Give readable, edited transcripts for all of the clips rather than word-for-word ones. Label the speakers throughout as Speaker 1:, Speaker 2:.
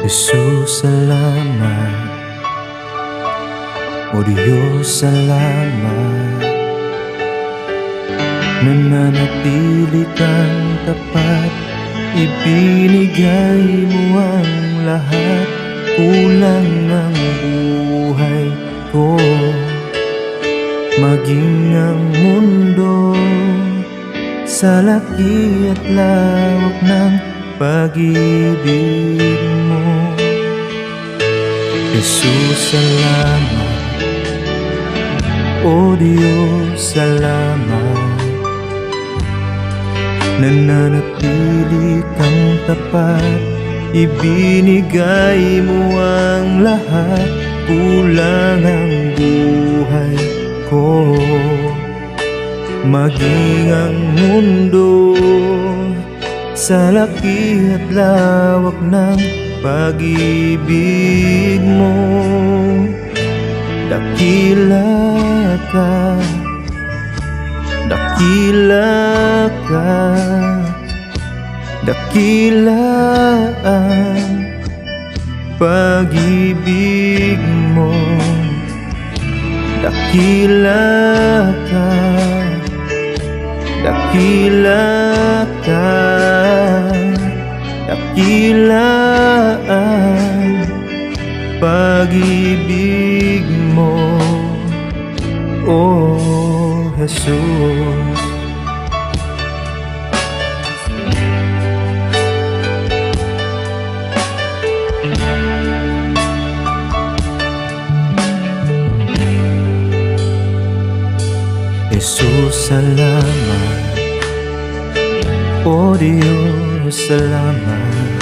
Speaker 1: Jesus, salamat. O Diyos, salamat. Nananatili kang tapat, ibinigay mo ang lahat. Kulang ang buhay ko, maging ang mundo sa laki at lawak ng pag-ibig mo. Jesus, salamat. O Diyos, salamat. Nananatili kang tapat, ibinigay mo ang lahat. Kulang ang buhay ko, maging ang mundo sa laki at lawak ng pag-ibig mo. Dakila ka, dakila ka, dakila ang pag-ibig mo. Dakila ka, dakila ka, dakila ang pag-ibig mo, oh Jesus. Jesus, salamat. O Diyos, salamat.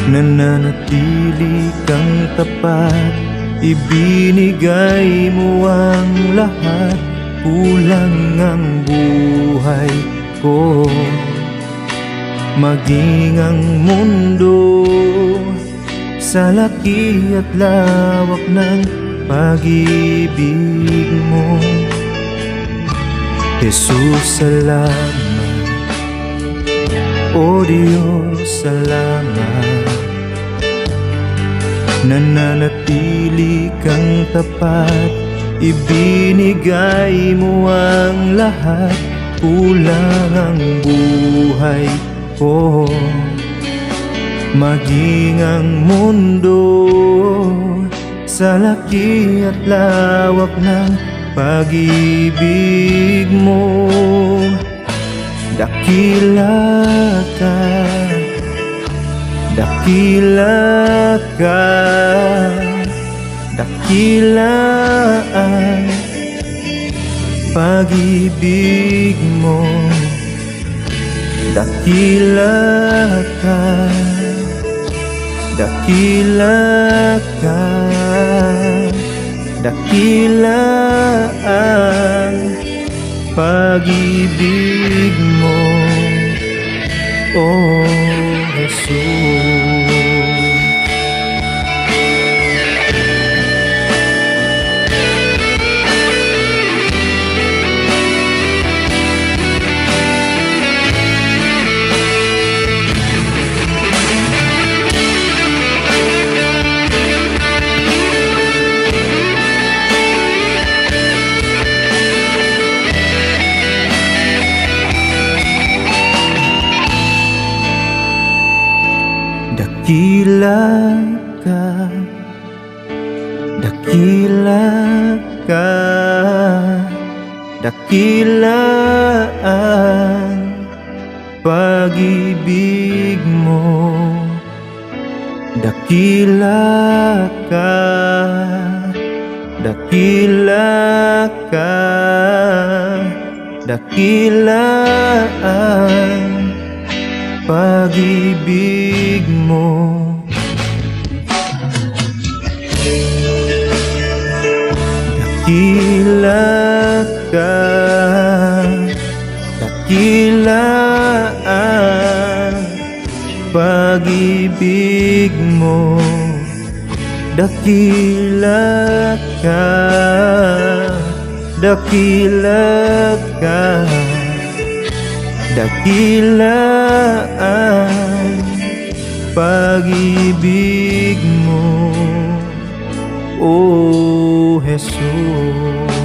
Speaker 1: Nananatili kang tapat, ibinigay mo ang lahat. Kulang ang buhay ko, maging ang mundo sa laki at lawak ng pag-ibig mo. Jesus, salamat. O Diyos, salamat. Nananatili kang tapat, ibinigay mo ang lahat. Kulang ang buhay ko, maging ang mundo sa laki at lawak ng pag-ibig mo. Dakila ka, dakila ka, dakila ang pag-ibig mo. Dakila ka, dakila ka, dakila ang pag-ibig mo, oh Jesus. Dakila ka, dakila ka, dakila ang pag-ibig mo. Dakila ka, dakila ka, dakila ang pag-ibig mo. Dakila ka, dakila ang pag-ibig mo. Dakila ka, dakila ka, dakila ang pag-ibig mo, O Jesus.